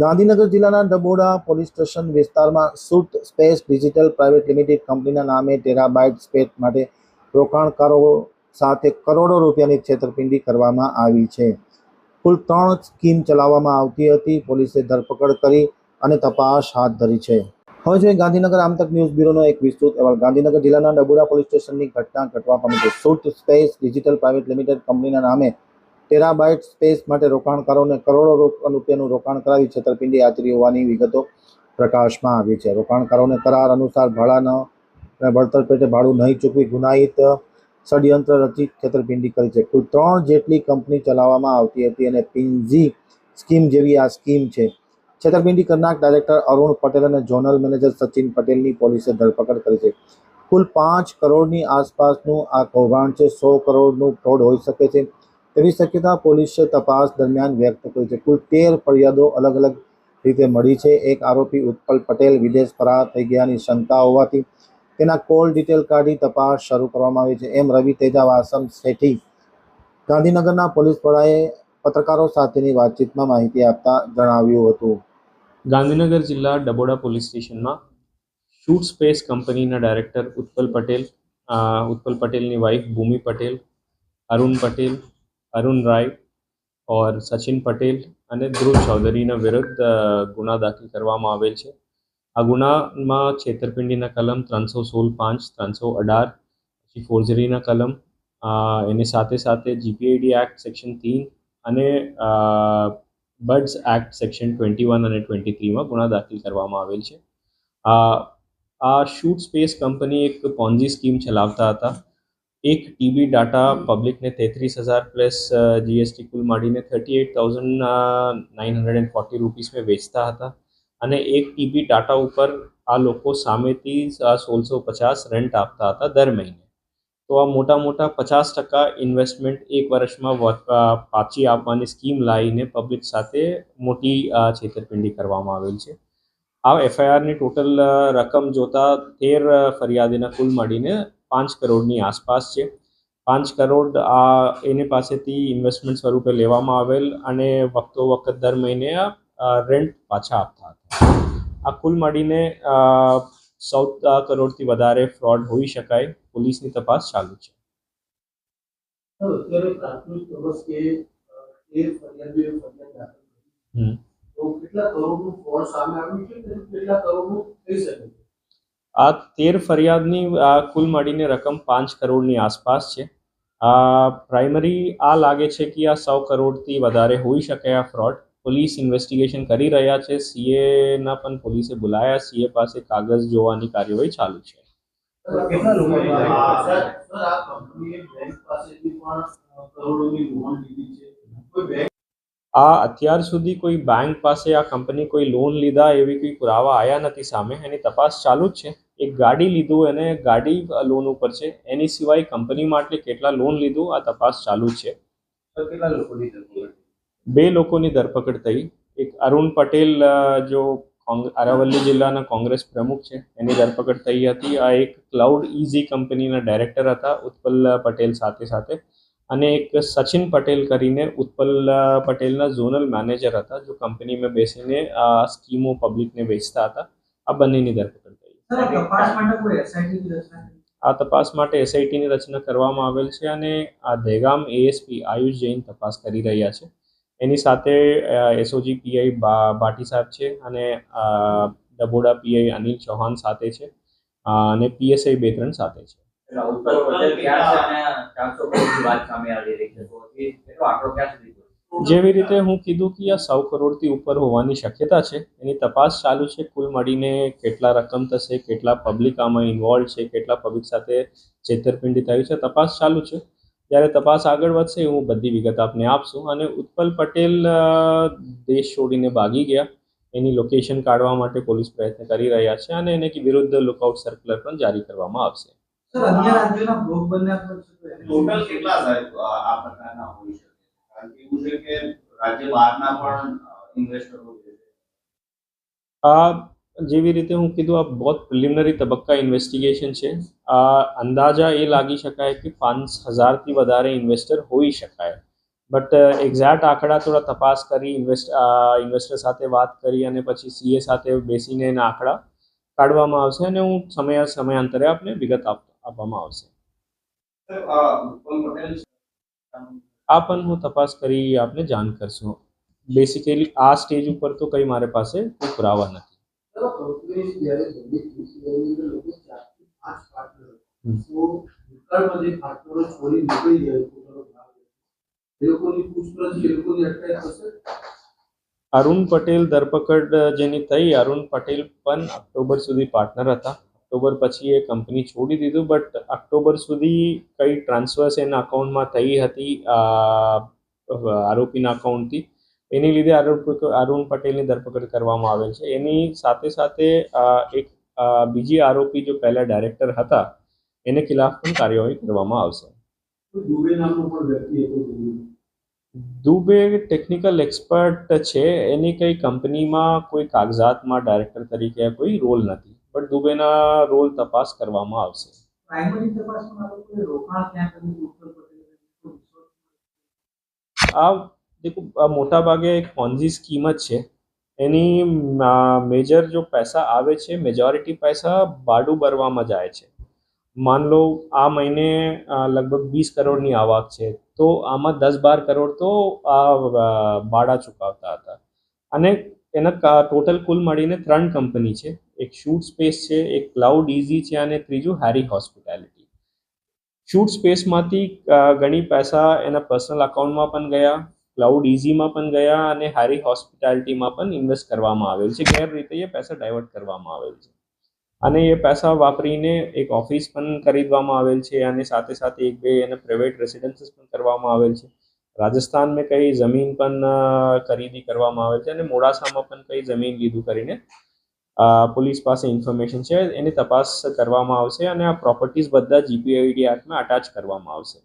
ગાંધીનગર જિલ્લાના ડબોડા police station વિસ્તારમાં shoot space digital private limited કંપનીના નામે ટેરાબાઇટ સ્પેસ માટે રોકાણકારો સાથે કરોડો રૂપિયાની છેતરપિંડી કરવામાં આવી છે. કુલ 3 સ્કીમ ચલાવવામાં આવતી હતી. પોલીસે ધરપકડ કરી અને તપાસ હાથ ધરી છે. હવે જોઈએ ગાંધીનગર આમતક ન્યૂઝ બ્યુરોનો એક વિસ્તૃત અહેવાલ. ગાંધીનગર જિલ્લાના ડબોડા પોલીસ સ્ટેશનની ઘટના ઘટવા પામી છે. Shoot space digital private limited કંપનીના નામે ટેરાબાઇટ સ્પેસ માટે રોકાણકારોને કરોડો રૂપિયાનું રોકાણ કરાવી છેતરપિંડી આચરી હોવાની વિગતો પ્રકાશમાં આવી છે. રોકાણકારોને કરાર અનુસાર ભાડા ન વળતર પેટે ભાડું નહીં ચૂકવી ગુનાહિત ષડયંત્ર રચી છેતરપિંડી કરી છે. કુલ 3 જેટલી કંપની ચલાવવામાં આવતી હતી અને પિંજી સ્કીમ જેવી આ સ્કીમ છે. છેતરપિંડી કરનાર ડાયરેક્ટર અરુણ પટેલ અને ઝોનલ મેનેજર સચિન પટેલની પોલીસે ધરપકડ કરી છે. કુલ 5 કરોડની આસપાસનું આ કૌભાંડ છે. 100 કરોડનું ફ્રોડ હોઈ શકે છે તેવી શક્યતા પોલીસે તપાસ દરમિયાન વ્યક્ત કરી છે. કુલ 13 ફરિયાદો અલગ અલગ રીતે મળી છે. એક આરોપી ઉત્પલ પટેલ વિદેશ ફરાર થઈ ગયાની શંકા હોવાથી તેના કોલ ડિટેલ કાઢી તપાસ શરૂ કરવામાં આવી છે, એમ રવિ તેજા વાસમ શેઠી ગાંધીનગરના પોલીસ વડાએ પત્રકારો સાથેની વાતચીતમાં માહિતી આપતા જણાવ્યું હતું. ગાંધીનગર જિલ્લા ડબોડા પોલીસ સ્ટેશનમાં શૂટ સ્પેસ કંપનીના ડાયરેક્ટર ઉત્પલ પટેલની વાઇફ ભૂમિ પટેલ, અરુણ પટેલ, अरुण राय और सचिन पटेल અને ધ્રુવ ચૌધરીના વિરુદ્ધ ગુના દાખલ કરવામાં આવેલ છે. આ ગુનામાં છેતરપિંડીના કલમ 316(5), 318, પછી ફોર્જરીના કલમ, એની સાથે સાથે જીપીઆઈડી એક્ટ સેક્શન 3 અને બર્ડ્સ એક્ટ સેક્શન 21 અને 23માં ગુના દાખલ કરવામાં આવેલ છે. આ શૂટ સ્પેસ કંપની એક પોન્જી સ્કીમ ચલાવતા હતા. એક ટીબી ડાટા પબ્લિકને 33,000 પ્લસ જીએસટી કુલ માંડીને 38,940 રૂપીસમાં વેચતા હતા અને એક ટીબી ડાટા ઉપર આ લોકો સામેથી 1650 રેન્ટ આપતા હતા દર મહિને. તો આ મોટા 50% ઇન્વેસ્ટમેન્ટ એક વર્ષમાં પાછી આપવાની સ્કીમ લાવીને પબ્લિક સાથે મોટી છેતરપિંડી કરવામાં આવેલ છે. આ એફઆઈઆરની ટોટલ રકમ જોતા 13 ફરિયાદીના કુલ મળીને 5 કરોડની આસપાસ છે. 5 કરોડ એની પાસેથી ઇન્વેસ્ટમેન્ટ સ્વરૂપે લેવામાં આવેલ અને વખત દર મહિને રેન્ટ પાછા આપતા હતા. આ કુલ મળીને 14 કરોડથી વધારે ફ્રોડ હોઈ શકાય. પોલીસની તપાસ ચાલુ છે. આ 13 ફરિયાદની કુલ મળીને રકમ 5 કરોડની આસપાસ છે. પ્રાઇમરી લાગે છે કે આ 100 કરોડથી વધારે હોઈ શકે આ ફ્રોડ. પોલીસ ઇન્વેસ્ટિગેશન કરી રહ્યા છે. સીએના પણ પોલીસે બોલાયા. સીએ પાસે કાગળ જોવાની કાર્યવાહી ચાલુ છે. અત્યાર સુધી કોઈ બેંક પાસે આ કંપની કોઈ લોન લીધા એવી કોઈ પુરાવા આવ્યા નથી સામે. એની તપાસ ચાલુ જ છે. એક ગાડી લીધું અને ગાડી લોન ઉપર છે. એની સિવાય કંપની માટે કેટલા લોન લીધું આ તપાસ ચાલુ છે. બે લોકોની ધરપકડ થઈ. એક અરુણ પટેલ જો અરાવલી જિલ્લાના કોંગ્રેસ પ્રમુખ છે, એની ધરપકડ થઈ હતી. આ એક ક્લાઉડ ઇઝી કંપનીના ડાયરેક્ટર હતા ઉત્પલ પટેલ સાથે અને એક સચિન પટેલ કરીને ઉત્પલ પટેલના ઝોનલ મેનેજર હતા જો કંપનીમાં બેસીને આ સ્કીમો પબ્લિકને વેચતા હતા. આ બંનેની ધરપકડ થઈ. આ તપાસ માટે એસઆઈટીની રચના કરવામાં આવેલ છે અને આ દહેગામ એએસપી આયુષ જૈન તપાસ કરી રહ્યા છે. એની સાથે એસઓજી પીઆઈ બાટી સાહેબ છે અને ડબોડા પીઆઈ અનિલ ચૌહાણ સાથે છે અને પીએસઆઈ 2-3 સાથે છે. જેવી રીતે હું કીધું કે આ 100 કરોડથી ઉપર હોવાની શક્યતા છે. એની તપાસ ચાલુ છે. કુલ મળીને કેટલા રકમ થશે, કેટલા પબ્લિક આમાં ઇન્વોલ્વ છે, કેટલા પબ્લિક સાથે છેતરપિંડી થયું છે, તપાસ ચાલુ છે. જ્યારે તપાસ આગળ વધશે હું બધી વિગત આપને આપશું. અને ઉત્પલ પટેલ દેશ છોડીને ભાગી ગયા. એની લોકેશન કાઢવા માટે પોલીસ પ્રયત્ન કરી રહ્યા છે અને એની વિરુદ્ધ લુકઆઉટ સર્ક્યુલર પણ જારી કરવામાં આવશે. અન્ય રાજ્યોના ભોગ બન્યા ટોટલ કેટલા સાહેબ આ પ્રકારના હોઈ શકે? કારણ કે એવું છે કે રાજ્ય બહારના પણ ઇન્વેસ્ટરો છે. જેવી રીતે હું કીધું આ બહુ પ્રિલિમિનરી તબક્કા ઇન્વેસ્ટિગેશન છે. અંદાજા એ લાગી શકાય કે 5,000થી વધારે ઇન્વેસ્ટર હોઈ શકાય. બટ એક્ઝેક્ટ આંકડા થોડા તપાસ કરી ઇન્વેસ્ટર સાથે વાત કરી અને પછી સીએ સાથે બેસીને એના આંકડા કાઢવામાં આવશે અને હું સમયાંતરે આપને વિગત આપવામાં આવશે. ઉત્પલ પટેલ આ પણ હું તપાસ કરી આપને જાણ કરશું. બેસિકલી આ સ્ટેજ ઉપર તો કંઈ મારી પાસે કોઈ પુરાવા નથી. અરુણ પટેલ ધરપકડ જેની થઈ, અરુણ પટેલ પણ ઓક્ટોબર સુધી પાર્ટનર હતા. ઓક્ટોબર પછી એ કંપની છોડી દીધું, બટ ઓક્ટોબર સુધી કઈ ટ્રાન્સફર્સ એના અકાઉન્ટમાં થઈ હતી આરોપીના અકાઉન્ટથી, એની લીધે અરુણ પટેલની ધરપકડ કરવામાં આવેલ છે. એની સાથે સાથે એક બીજી આરોપી જો પહેલા ડાયરેક્ટર હતા એને ખિલાફ પણ કાર્યવાહી કરવામાં આવશે. દુબે ટેકનિકલ એક્સપર્ટ છે, એની કઈ કંપનીમાં કોઈ કાગઝાતમાં ડાયરેક્ટર તરીકે કોઈ રોલ નથી, બટ દુબેના રોલ તપાસ કરવામાં આવશે. આ દેખો મોટા ભાગે એક પોન્ઝી સ્કીમ જ છે. એની મેજર જો પૈસા આવે છે, મેજોરિટી પૈસા ભાડું ભરવામાં જાય છે. માન લો આ મહિને લગભગ 20 કરોડની આવક છે, તો આમાં 10-12 કરોડ તો ભાડા ચૂકવતા હતા. અને એના ટોટલ કુલ મળીને 3 કંપની છે, એક શૂટ સ્પેસ છે, એક ક્લાઉડ ઇઝી છે અને ત્રીજું હેરી હોસ્પિટાલિટી. શૂટ સ્પેસમાંથી ઘણી પૈસા એના પર્સનલ અકાઉન્ટમાં પણ ગયા, ક્લાઉડ ઇઝીમાં પણ ગયા અને હેરી હોસ્પિટાલિટીમાં પણ ઇન્વેસ્ટ કરવામાં આવેલ છે. ગેરરીતે એ પૈસા ડાયવર્ટ કરવામાં આવેલ છે અને એ પૈસા વાપરીને એક ઓફિસ પણ ખરીદવામાં આવેલ છે અને સાથે સાથે એક બે એને પ્રાઇવેટ રેસિડન્સીસ પણ કરવામાં આવેલ છે. રાજસ્થાનમાં કઈ જમીન પણ ખરીદી કરવામાં આવેલ છે અને મોડાસામાં પણ કઈ જમીન લીધું કરીને પોલીસ પાસે ઇન્ફોર્મેશન છે, એની તપાસ કરવામાં આવશે અને આ પ્રોપર્ટીઝ બધા જીપીઆઈડી એક્ટમાં અટેચ કરવામાં આવશે.